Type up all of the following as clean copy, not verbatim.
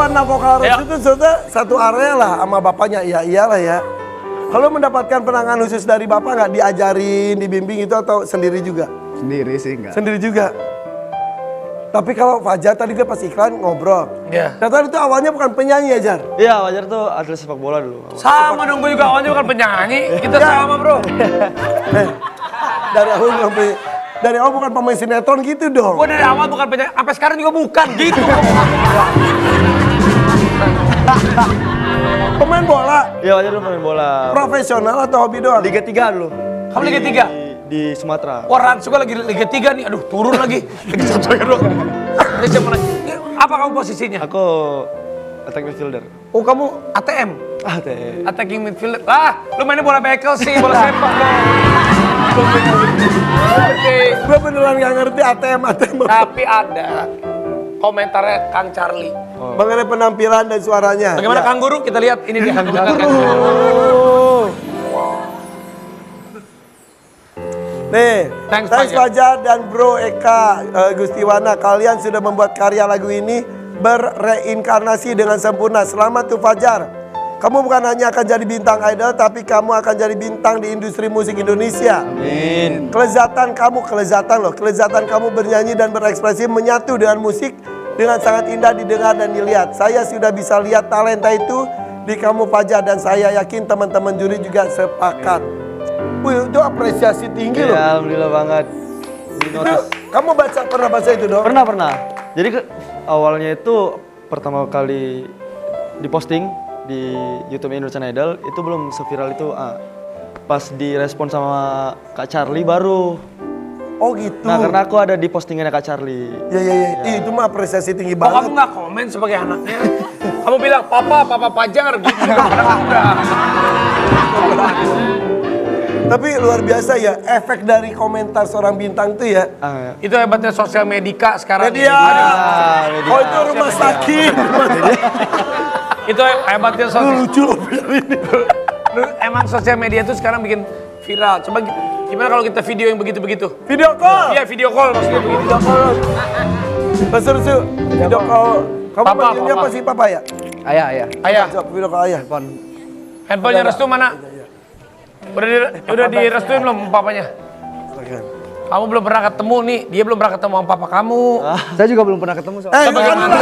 Warna vokal Restu itu satu area lah sama bapaknya. Ya iyalah ya. Kalau mendapatkan penanganan khusus dari bapak nggak diajarin, dibimbing itu atau sendiri juga? Sendiri sih enggak. Sendiri juga. Tapi kalau Fajar tadi dia pas iklan ngobrol. Iya. Ternyata itu awalnya bukan penyanyi ya Jar? Iya, Fajar tuh atlet sepak bola dulu. Sama dong, gue juga awalnya bukan penyanyi. Kita sama bro. Dari awal bukan pemain sinetron gitu dong. Gue dari awal bukan penyanyi, sampai sekarang juga bukan gitu. Pemain bola? Iya, Fajar dulu pemain bola. Profesional atau hobi doang? Liga 3 dulu. Kamu Liga 3? Di Sumatera. Wah Rans juga lagi Liga 3 nih, aduh turun lagi. Liga 1 ya dong. Apa kamu posisinya? Aku attack midfielder. Oh kamu ATM? ATM. Attacking midfielder. Ah, lu mainnya bola bekel sih, bola sepak dong. Oke. Gue beneran gak ngerti ATM. Tapi ada komentarnya Kang Charlie. Mengenai penampilan dan suaranya. Bagaimana Ya. Kang Guru? Kita lihat ini dia. Kang Guru. Nih, Thanks, thanks Fajar dan Bro Eka Gustiwana. Kalian sudah membuat karya lagu ini berreinkarnasi dengan sempurna. Selamat tuh Fajar. Kamu bukan hanya akan jadi bintang idol, tapi kamu akan jadi bintang di industri musik Indonesia. Amin. Kelezatan kamu bernyanyi dan berekspresi menyatu dengan musik dengan sangat indah didengar dan dilihat. Saya sudah bisa lihat talenta itu di kamu Fajar dan saya yakin teman-teman juri juga sepakat. Wih, itu apresiasi tinggi loh. Ya, alhamdulillah banget. Itu, kamu pernah baca itu dong? Pernah. Jadi awalnya itu pertama kali diposting di YouTube Indonesian Idol itu belum seviral itu. Pas direspon sama Kak Charlie baru. Oh gitu. Nah karena aku ada di postingannya Kak Charlie. Ya. Itu mah apresiasi tinggi Kok banget. kamu nggak komen sebagai anaknya? Kamu bilang papa Fajar gitu. Tapi luar biasa ya, efek dari komentar seorang bintang tuh ya. Itu hebatnya sosial media sekarang. Media. Media. Oh itu rumah sakit. Itu hebatnya sosial. Lucu loh film ini. Emang sosial media itu sekarang bikin viral. Coba gimana kalau kita video yang begitu-begitu? Video call. Iya video call maksudnya begitu. Video call. Seru. Video call. Kamu Papa, panggilnya papa. apa sih papa ya? Ayah, Coba video call ayah. handphonenya Restu mana? Udah direstuin belum papanya? Kamu belum pernah ketemu nih, dia belum pernah ketemu sama papa kamu. Saya juga belum pernah ketemu soalnya. Bagaimana?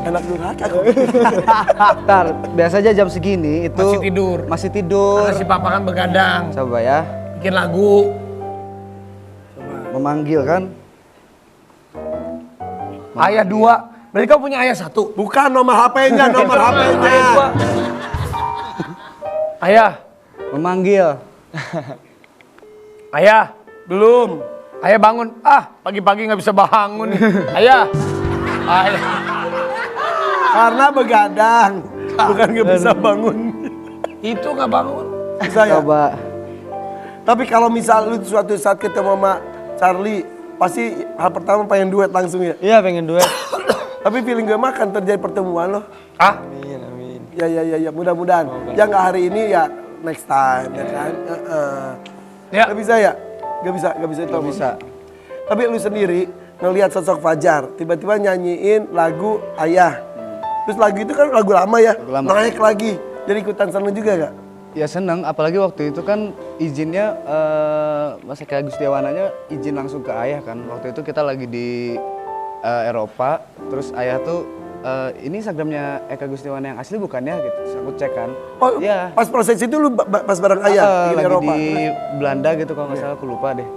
Enak durhaka. Ntar, biasa aja jam segini itu Masih tidur. Karena si papa kan begadang. Coba ya, Bikin lagu. memanggil kan. Ayah 2. Berarti kamu punya ayah 1. Bukan nomor HP-nya. Ayah 2. Ayah. Memanggil. Ayah. Belum. Ayah bangun. Pagi-pagi nggak bisa bangun. Ayah. Karena begadang. Bukan gak bisa bangun. Itu nggak bangun. Bisa ya? Coba. Tapi kalau misal lu suatu saat ketemu sama Charlie, pasti hal pertama pengen duet langsung ya? Iya pengen duet. Tapi feeling gue mah akan terjadi pertemuan loh. Amin. Ya mudah-mudahan. Ya nggak hari ini ya next time ya kan? Ya. Gak bisa ya? Gak bisa itu. Gak bisa. Tapi lu sendiri ngelihat sosok Fajar, tiba-tiba nyanyiin lagu Ayah. Terus lagu itu kan lagu lama ya, lama. naik lagi. Jadi ikutan seneng juga gak? Ya seneng, apalagi waktu itu kan izinnya Mas Eka Gustiawananya izin langsung ke ayah kan. Waktu itu kita lagi di Eropa, terus ayah tuh ini Instagramnya Eka Gustiawana yang asli bukannya gitu. Terus aku cek kan. Oh iya. pas proses itu lu pas bareng Ayah di lagi Eropa? di Belanda gitu kalau nggak salah, aku lupa deh.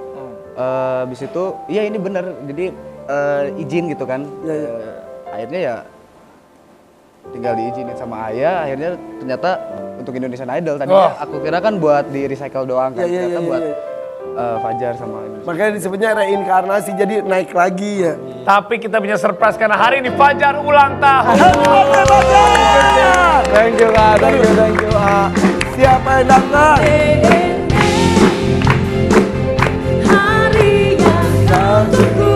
Habis itu, iya ini bener, jadi izin gitu kan. Akhirnya ya tinggal diizinin sama ayah, akhirnya ternyata untuk Indonesian Idol. Tadinya aku kira kan buat di recycle doang kan, ternyata buat Fajar sama Indonesian. Makanya disebutnya reinkarnasi, jadi naik lagi ya. Tapi kita punya surprise karena hari ini Fajar ulang tahun. Thank you Kak, thank you Kak. Siapa yang datang? Hari yang kau tunggu.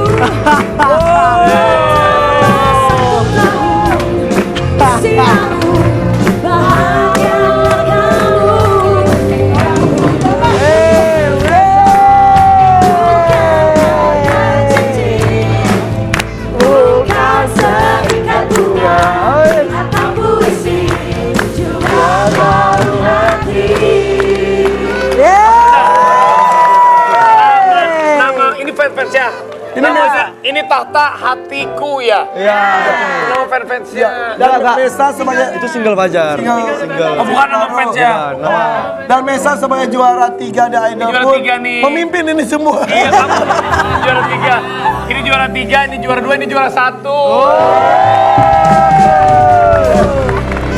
Siapmu bahagia kamu. Bukan ini tahta hatiku ya. Iya. Nama fans-fansnya. Dan Mesa sebagai Itu single Fajar. Single. Oh, bukan nama fansnya. dan Mesa sebagai juara 3 The Idol Juara pun 3 nih. memimpin ini semua. Iya, kamu juara 3. Ini juara 3, ini juara 2, ini juara 1.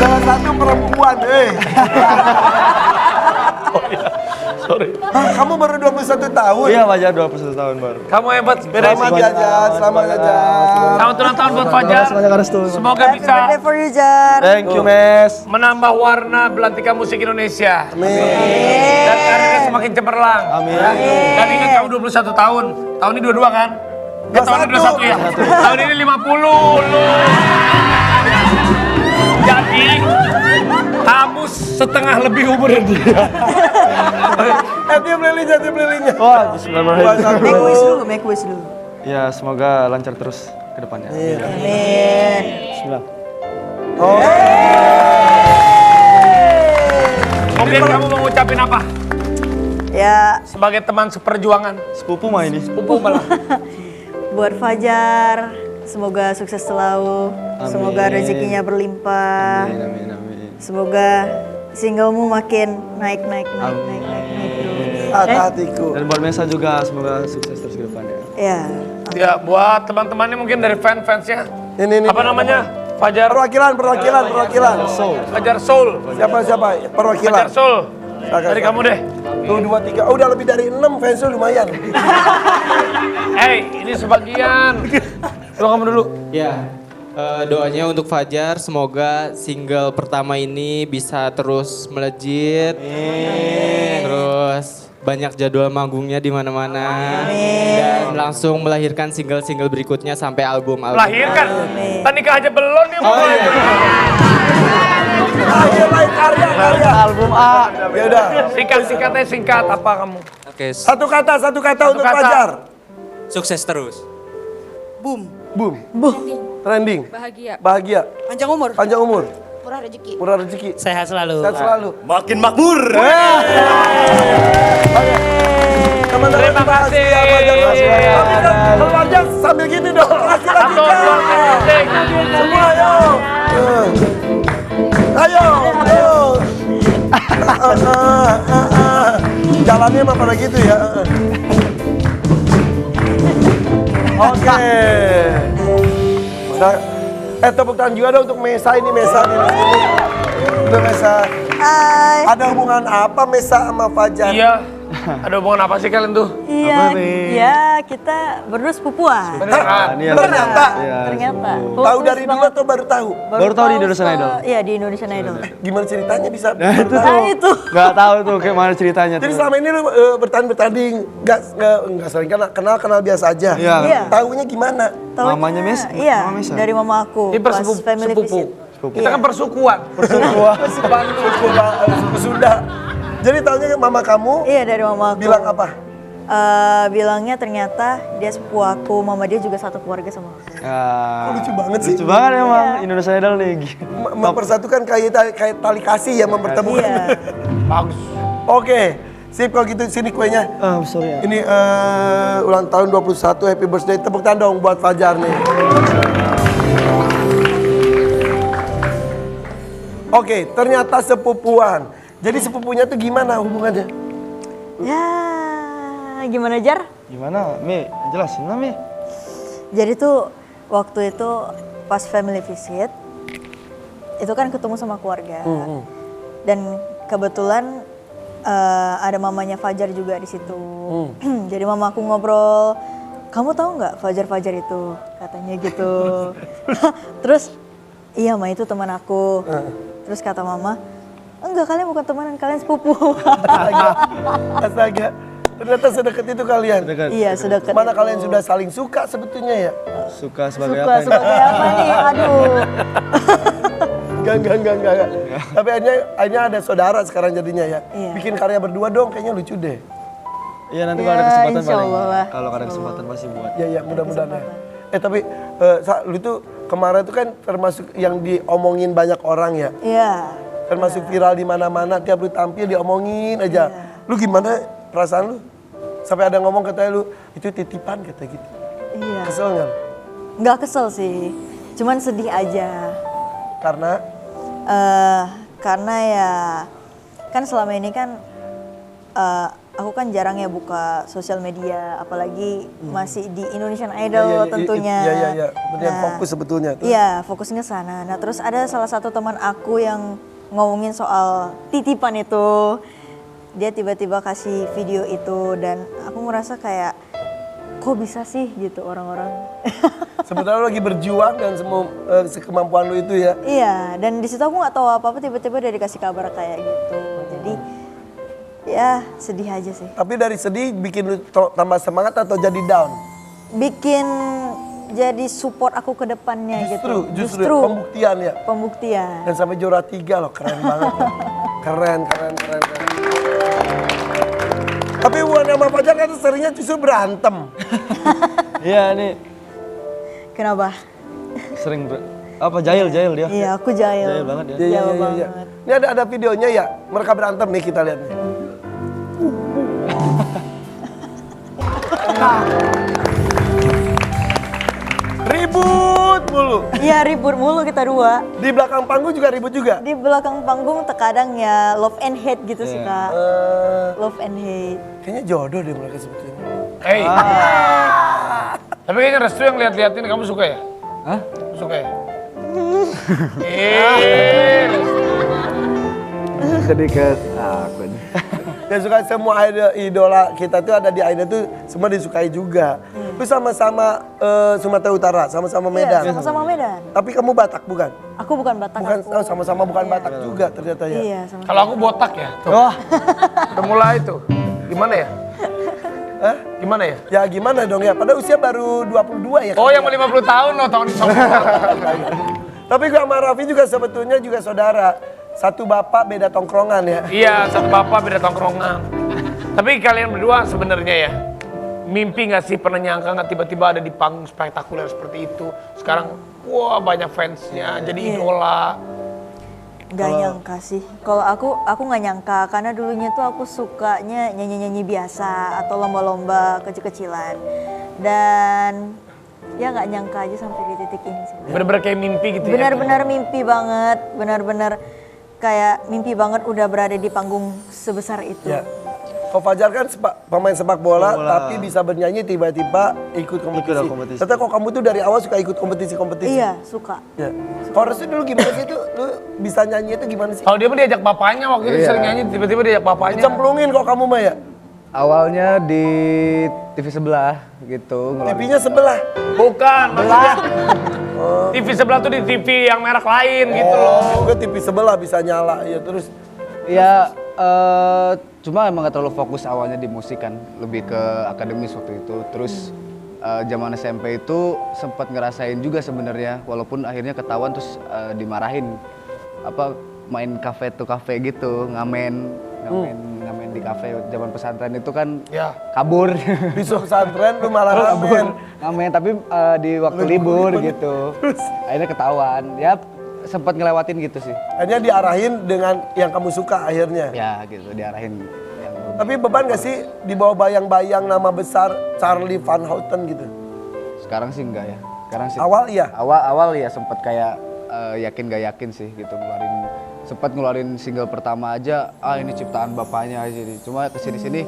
Salah satu perempuan, Hah, kamu baru 21 tahun. Iya Fajar 21 tahun baru. Kamu hebat, Selamat Jajan, selamat Jajan. Selamat ulang tahun buat Fajar. Semoga bisa Birthday for you, Jar. Thank you Mes. menambah warna belantika musik Indonesia. Dan karirnya semakin cemerlang. Amin. Dan ingat kamu 21 tahun. Tahun ini 22 kan? Tahun ini 21 ya? Tahun ini 50. Jadi, kamu setengah lebih umur dari dia. Tiup lilinnya. Wah, bismillahirrahmanirrahim. Make wish dulu. Ya, semoga lancar terus ke depannya. Amin. Bismillah. Mungkin kamu mau ngucapin apa? Ya, Sebagai teman seperjuangan. Sepupu mah ini. Pupu malah. buat Fajar, semoga sukses selalu. Amin. Semoga rezekinya berlimpah. Amin. Semoga singlemu makin naik terus. Hatiku. Dan buat Mesa juga semoga sukses terus ke depannya. Ya. Ya, buat teman-temannya mungkin dari fans-fansnya. Ini. Apa namanya? Fajar Perwakilan. Fajar Soul. Siapa? Perwakilan. Fajar Soul. Dari kamu deh. Tuh 2, 3. Oh, udah lebih dari 6 fans lu lumayan. Ini sebagian. Tolong kamu dulu. Ya, doanya untuk Fajar semoga single pertama ini bisa terus melejit. Terus banyak jadwal manggungnya di mana-mana. Dan langsung melahirkan single-single berikutnya sampai album-album. Melahirkan. Kita nikah aja belum nih. Lain karya. Album A. Ya udah. Singkat apa kamu? Oke, Satu kata untuk kata. Fajar. sukses terus. Boom. Trending. Bahagia. Panjang umur. Murah rezeki. Sehat selalu. Sehat selalu. Makin makmur. Teman-teman Terima kasih. Tapi kan keluarnya sambil gini dong. Kasih lagi Satu, dua, kan. tiga. Semua ayo. Jalannya mah pada gitu ya. Oke. Tepuk tangan juga dong untuk Mesa ini di sini. Udah Mesa. Hai. Ada hubungan apa Mesa sama Fajar? Iya. Ada hubungan apa sih kalian tuh? Iya, kita berdua sepupuan. Beneran. Ternyata. Ternyata. Tahu dari dulu atau baru tahu? Baru tahu di Indonesian Idol. Iya, di Indonesian Idol. Gimana ceritanya bisa? Nah itu. Itu. Gak tahu tuh kayak mana ceritanya Jadi tuh. selama ini lu bertanding, nggak sering kenal biasa aja. Iya. Iya. Tahunya gimana? Taunya, Mamanya Mes? Iya, Mama Mesa? dari mama aku. Ini pas sepupu. family visit. Kita kan persukuan. Suku Sunda. Jadi tahunya mama kamu Iya, dari mama aku. bilang apa? Bilangnya ternyata dia sepupu aku, mama dia juga satu keluarga sama aku. Lucu banget sih. Lucu banget emang Indonesian Idol nih. Mempersatukan kayak tali kasih ya mempertemukan. Iya. Bagus. Oke, sip kalau gitu sini kuenya. Sorry ya. Ini ulang tahun 21, happy birthday. Tepuk tangan dong buat Fajar nih. Oke, ternyata sepupuan. Jadi sepupunya tuh gimana hubungannya? Ya, gimana Jar? Gimana? Mi, jelasin lah Mi. Jadi tuh waktu itu pas family visit, itu kan ketemu sama keluarga. Dan kebetulan ada mamanya Fajar juga di situ. Jadi mama aku ngobrol, kamu tahu nggak Fajar itu? Katanya gitu. Terus, iya Ma itu teman aku. Terus kata mama, enggak kalian bukan temenan, kalian sepupu. Astaga. Ternyata sedekat itu kalian. Iya sedekat. Mana itu. kalian sudah saling suka sebetulnya ya? Suka sebagai Suka apa ini? sebagai apa nih? Aduh. Enggak. Tapi akhirnya ada saudara sekarang jadinya ya. Iya. Bikin karya berdua dong, kayaknya lucu deh. Iya nanti Ya, kalau ada kesempatan insya paling. Allah lah. Kalau ada kesempatan pasti buat. Ya mudah-mudahan ya. Tapi lu itu kemarin itu kan termasuk yang diomongin banyak orang ya. Iya. Termasuk viral di mana-mana, tiap lu tampil diomongin aja. Lu gimana perasaan lu? Sampai ada ngomong katanya lu itu titipan kata gitu. Iya. Kesel nggak? Nggak kesel sih, cuman sedih aja. Karena Karena ya kan selama ini kan aku kan jarang ya buka sosial media, apalagi masih di Indonesian Idol tentunya. Iya. Benar, fokus sebetulnya. Iya, fokusnya ke sana. Nah, terus ada salah satu teman aku yang ngomongin soal titipan itu. Dia tiba-tiba kasih video itu dan aku merasa kayak kok bisa sih gitu orang-orang. Sebenarnya lo lagi berjuang dan semua sekemampuan lo itu ya. Iya, dan di situ aku nggak tahu apa-apa, tiba-tiba dia dikasih kabar kayak gitu. Jadi ya sedih aja sih. Tapi dari sedih bikin lu tambah semangat atau jadi down? Bikin jadi support aku ke depannya gitu. Justru pembuktian ya. Pembuktian. Dan sampai juara 3 loh, keren banget. keren. Tapi Wan sama Fajar kan seringnya justru berantem. Iya nih Kenapa? sering jahil dia. Iya, aku jahil. Jahil banget ya. Iya. Jauh banget. Ini ada videonya ya, mereka berantem nih kita lihat nih. Ribut mulu. Iya, ribut mulu kita dua. Di belakang panggung juga ribut juga. Di belakang panggung terkadang ya love and hate gitu sih, Kak. Love and hate. Kayaknya jodoh deh mereka sebetulnya. Hei. Tapi kayaknya Restu yang lihat-liatin kamu suka ya? Hah? Suka ya? Sedikit takut. Dan suka semua idola kita tuh ada di Aida tuh semua disukai juga. Itu sama-sama Sumatera Utara, sama-sama Medan. Iya, sama-sama Medan. Tapi kamu Batak bukan? Aku bukan Batak. Bukan, aku. sama-sama bukan Iya. Batak juga ternyata ya. Iya, sama. Kalau aku botak ya. Tuh. Wah, Udah mulai tuh. Gimana ya? Hah? Gimana ya? Ya gimana dong ya? Pada usia baru 22 ya. Oh, yang mau 50 tahun loh tahun ini. Tapi gue sama Raffi juga sebetulnya juga saudara. Satu bapak beda tongkrongan ya. Iya, satu bapak beda tongkrongan. Tapi kalian berdua sebenarnya ya, mimpi nggak sih, pernah nyangka nggak tiba-tiba ada di panggung spektakuler seperti itu? Sekarang, wah banyak fansnya, jadi idola. Gak nyangka sih. Kalau aku nggak nyangka karena dulunya tuh aku sukanya nyanyi-nyanyi biasa atau lomba-lomba kecil-kecilan. Dan ya nggak nyangka aja sampai di titik ini sih. Bener-bener kayak mimpi gitu ya. Benar-benar mimpi banget, benar-benar kayak mimpi banget udah berada di panggung sebesar itu. Ya. Kau Fajar kan pemain sepak bola, tapi bisa bernyanyi tiba-tiba ikut kompetisi. Ternyata kok kamu tuh dari awal suka ikut kompetisi-kompetisi. Iya, suka. Ya. Kalau Restu dulu gimana sih itu? Lu bisa nyanyi itu gimana sih? Kalau dia mah diajak bapaknya waktu itu Iya. sering nyanyi, tiba-tiba diajak bapaknya. Dicemplungin kok kamu mah ya? Awalnya di TV sebelah gitu. TV-nya sebelah. Bukan, maksudnya TV sebelah tuh di TV yang merek lain gitu loh. Gue TV sebelah bisa nyala ya terus. Ya, cuma emang gak terlalu fokus awalnya di musik kan, lebih ke akademis waktu itu. Terus zaman SMP itu sempat ngerasain juga sebenarnya, walaupun akhirnya ketahuan terus dimarahin. Main kafe to kafe gitu, ngamen di kafe zaman pesantren itu kan Ya. kabur. Di pesantren lu malah kabur. Ngamen tapi di waktu libur gitu. Akhirnya ketahuan. Ya sempat ngelewatin gitu sih. Akhirnya diarahin dengan yang kamu suka akhirnya. Ya gitu diarahin yang Tapi beban gak sih dibawa bayang-bayang nama besar Charlie Van Houten gitu? sekarang sih enggak ya. Sekarang sih Awal iya? Awal ya sempat kayak yakin gak yakin sih gitu sempat ngeluarin single pertama aja, ini ciptaan bapaknya aja nih. Cuma kesini-sini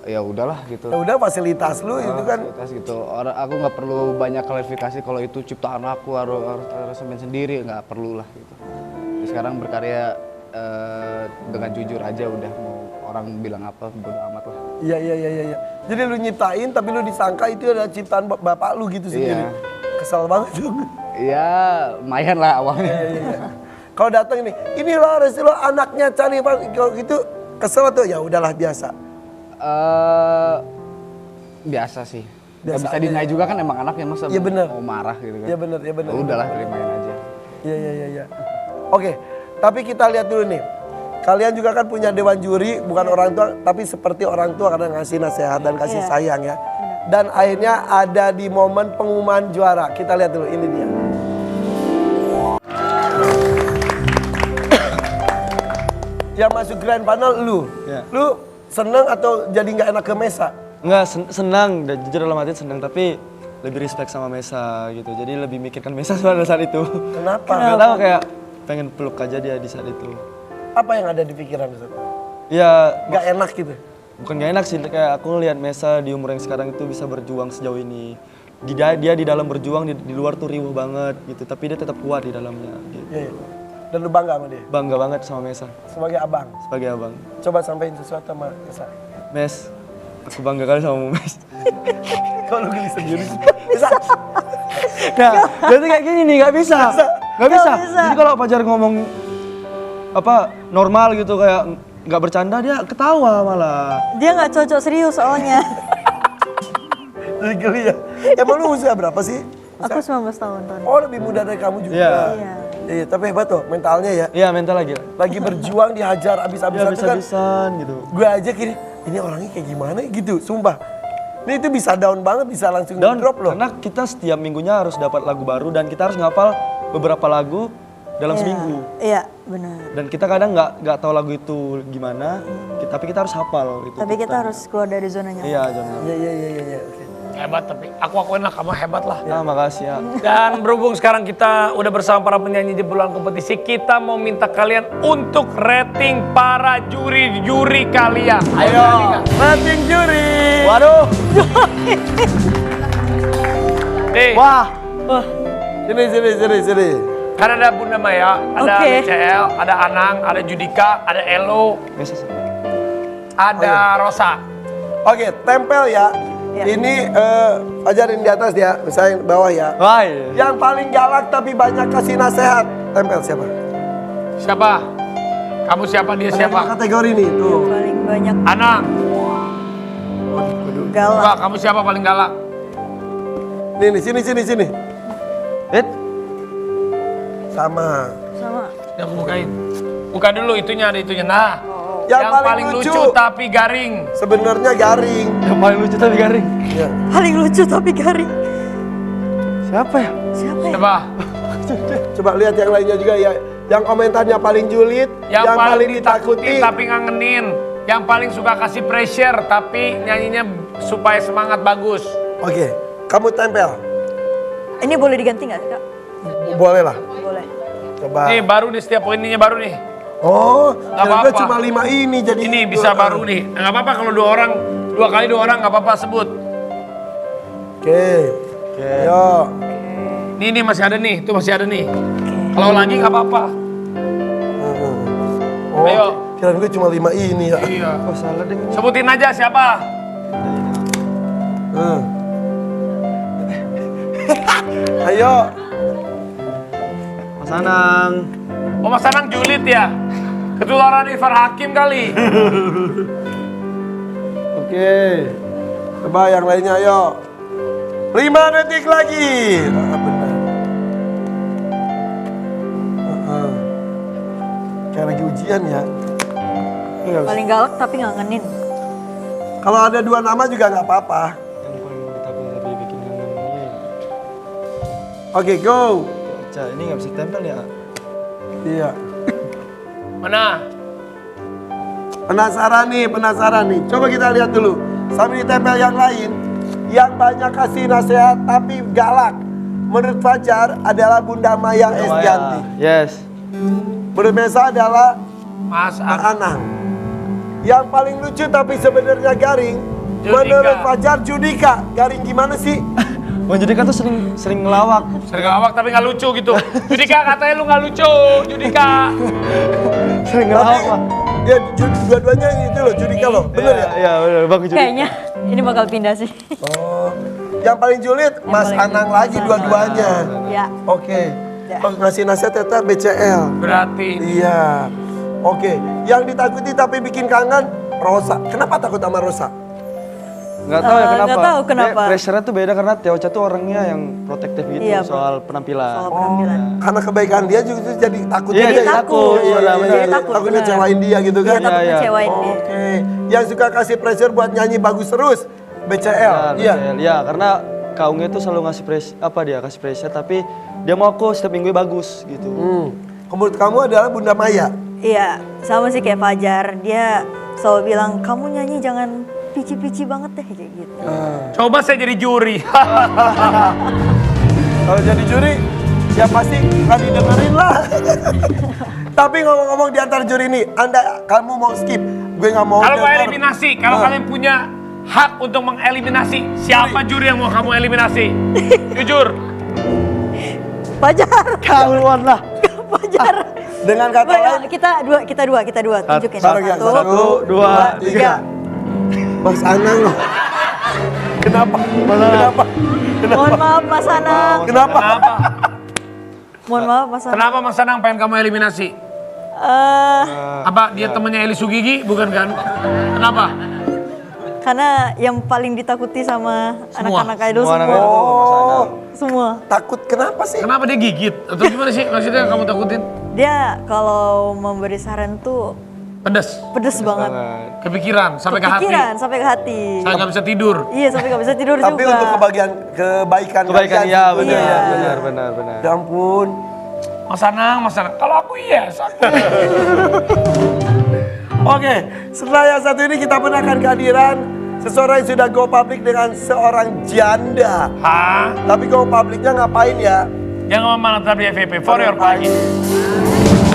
ya udahlah gitu. Ya udah fasilitas lu itu kan. Fasilitas gitu. Aku nggak perlu banyak klarifikasi kalau itu ciptaan aku harus main sendiri, nggak perlu lah gitu. Jadi sekarang berkarya dengan jujur aja udah, mau orang bilang apa bodo amat lah. Iya. Jadi lu nyiptain tapi lu disangka itu adalah ciptaan bapak lu gitu sendiri. Iya. Kesel banget dong. Iya, lumayan lah awalnya. Iya. Kalau datang ini loh Restu lo anaknya Charlie Van, kalau gitu kesel tuh ya udahlah biasa. Biasa sih. Biasa Gak bisa aja. dinilai juga kan emang anaknya, masa Iya, bener. mau marah gitu kan. Iya benar. Udahlah terimain aja. Iya. Oke, tapi kita lihat dulu nih. Kalian juga kan punya dewan juri, bukan orang tua, tapi seperti orang tua karena ngasih nasihat dan kasih sayang ya. Dan akhirnya ada di momen pengumuman juara. Kita lihat dulu, ini dia. Yang masuk grand final lu. Ya. Lu seneng atau jadi nggak enak ke Mesa? Enggak, senang, dan jujur dalam hati senang, tapi lebih respect sama Mesa gitu. Jadi lebih mikirkan Mesa pada saat itu. Kenapa? Gak tahu kayak pengen peluk aja dia di saat itu. Apa yang ada di pikiran Ustaz? Ya Gak enak gitu. bukan gak enak sih, kayak aku ngelihat Mesa di umur yang sekarang itu bisa berjuang sejauh ini. Dia di dalam berjuang, di luar tuh riuh banget gitu, tapi dia tetap kuat di dalamnya gitu. Iya. Dan lu bangga sama dia Bangga banget sama Mesa sebagai abang. sebagai abang. Coba sampein sesuatu sama Esa. Mes, aku bangga kali sama Mes. Kok lu geli sendiri sih? Esa. Nah, jadi kayak gini nih, nggak bisa. bisa. Jadi kalau Fajar ngomong apa normal gitu kayak nggak bercanda, dia ketawa malah. Dia nggak cocok serius soalnya. Jadi geli ya. Emang lu usia berapa sih? Aku 19 tahun. Oh lebih muda dari kamu juga. Iya. Iya. Iya, tapi hebat tuh mentalnya ya. Iya, mental lagi. Lagi berjuang dihajar Iya, abis-abisan tuh kan. bisa-bisan gitu. Gue aja kiri, ini orangnya kayak gimana gitu, sumpah. Ini itu bisa down banget, bisa langsung Dan drop loh. karena kita setiap minggunya harus dapat lagu baru dan kita harus ngapal beberapa lagu dalam Iya. seminggu. Iya, benar. Dan kita kadang nggak tahu lagu itu gimana, tapi kita harus hafal gitu. Tapi kita harus keluar dari zona nyaman. Iya, jangan. Iya, oke. Hebat, tapi aku akuin lah kamu hebat lah. Ah, makasih ya. Dan berhubung sekarang kita udah bersama para penyanyi jebolan kompetisi, kita mau minta kalian untuk rating para juri-juri kalian. Ayo, Rating juri. Waduh. nih, Wah. Sini. kan ada Bunda Maya, ada Oke. BCL, ada Anang, ada Judika, ada Elo, Mesa. ada Rosa. Oke, tempel ya. Iya. Ini ajarin di atas ya, misalnya bawah ya. Wah. Iya. Yang paling galak tapi banyak kasih nasihat. Tempel siapa? Siapa? Kamu siapa, dia Ada dua siapa? kategori nih, tuh. Paling banyak Anang. galak. Wah, kamu siapa paling galak? Nih, sini. Sama. Yang bukain. Buka dulu itunya, ada itunya. Nah, Yang yang paling paling lucu. lucu tapi garing. Sebenarnya garing. Yang paling lucu tapi garing. Ya. Paling lucu tapi garing. Siapa ya? Siapa ya? Coba. Coba lihat yang lainnya juga ya. Yang komentarnya paling julid, Yang paling ditakuti tapi ngangenin. Yang paling suka kasih pressure tapi nyanyinya supaya semangat bagus. Oke, kamu tempel. Ini boleh diganti nggak, Kak? Boleh lah. Boleh. Coba. Nih baru nih, setiap poin ininya baru nih. Oh, Nggak kira-kira apa-apa. cuma 5 ini jadi. Ini bisa baru nih. Nggak apa-apa kalau dua kali dua orang nggak apa-apa sebut. Oke. Yo. Nih masih ada nih, itu masih ada nih. Kalau lagi nggak apa-apa. Oh, Ayo. kirain gue cuma 5 ini ya. Iya. Oh, salah deh. Sebutin aja siapa. Ayo. Mas Anang. Oh, Mas Anang julid ya. Ketularan Irfan Hakim kali. Oke. Coba yang lainnya ayo. 5 detik lagi. Benar. Kayak lagi ujian ya. Paling galak tapi ngangenin. Kalau ada 2 nama juga nggak apa-apa. Yang paling ditakuti tapi bikin kangen. Oke, go. Cah, ini nggak bisa tempel ya? Iya. Mana? Penasaran nih. Coba kita lihat dulu. Sambil ditempel yang lain. Yang banyak kasih nasihat tapi galak. Menurut Fajar adalah Bunda Maya Estianti. Yes. Menurut Mesa adalah Mas Mas Anang. Anang. Yang paling lucu tapi sebenarnya garing. Judika. Menurut Fajar Judika. Garing gimana sih? Bang Judika tuh sering ngelawak. Sering ngelawak tapi nggak lucu gitu. Judika katanya lu nggak lucu, Judika. Sering Tapi ngelawak, Pak. ya dua-duanya itu loh Judika loh. Bener ya? Iya, bener. Bang Judika. Kayaknya ini bakal pindah sih. Oh. Yang paling julid Mas paling Anang julid, lagi Mas dua-duanya. Ya. Oke. Ya. Oh, ngasih nasihat tetap BCL. Berarti Iya. Oke. Yang ditakuti tapi bikin kangen Rosa. Kenapa takut sama Rosa? Nggak tahu ya kenapa. nggak tahu kenapa. Pressure-nya tuh beda karena Teo Cha tuh orangnya yang protektif gitu Iya, soal penampilan. Soal penampilan. Karena kebaikan dia juga jadi takut Iya, dia jadi ya? takut. Iya, Benar, iya, benar. iya. Jadi takut, Takut benar. ngecewain dia gitu Dia kan? takut iya. ngecewain dia. Oke. Yang suka kasih pressure buat nyanyi bagus terus BCL. Iya. Ya, karena Kaungnya tuh selalu ngasih kasih pressure tapi dia mau aku setiap minggu bagus gitu. Menurut kamu adalah Bunda Maya. Iya, sama sih kayak Fajar. Dia selalu bilang, kamu nyanyi jangan pici-pici banget deh kayak gitu. Coba saya jadi juri. Kalau jadi juri, ya pasti nggak didengerin lah. Tapi ngomong-ngomong di antara juri ini, kamu mau skip, gue nggak mau Kalau mau denger. eliminasi, kalau kalian punya hak untuk mengeliminasi, siapa juri yang mau kamu eliminasi? Jujur. Fajar. Keluar lah. Fajar. Dengan kata Baik, lain, kita dua tunjukin. bareng ya. 1, 2, 3. Mas Anang loh. Kenapa? Kenapa? Mohon maaf Mas Anang. Kenapa? Kenapa? Mohon maaf Mas Anang. Kenapa Mas Anang pengen kamu eliminasi? Apa dia temannya Eli Sugigi? Bukan kan? Kenapa? Karena yang paling ditakuti sama Semua. anak-anak idol Semua anak semua. idol tuh Mas Anang. Semua. Takut kenapa sih? Kenapa dia gigit? Atau gimana sih? Maksudnya yang kamu takutin? Dia kalau memberi saran tuh Pedas, pedes banget. kepikiran, sampai ke hati. Kepikiran sampai ke hati. Saya nggak bisa tidur. Iya sampai gak bisa tidur Tapi juga. untuk kebaikan Kebaikan kalian. ya, benar, Iya. benar. Ya ampun. Mas Anang. Kalau aku yes. Oke, setelah yang satu ini kita pun akan kehadiran seseorang yang sudah go public dengan seorang janda. Hah? Tapi go publicnya ngapain ya? Jangan memanfaatkan FVP for your pagi.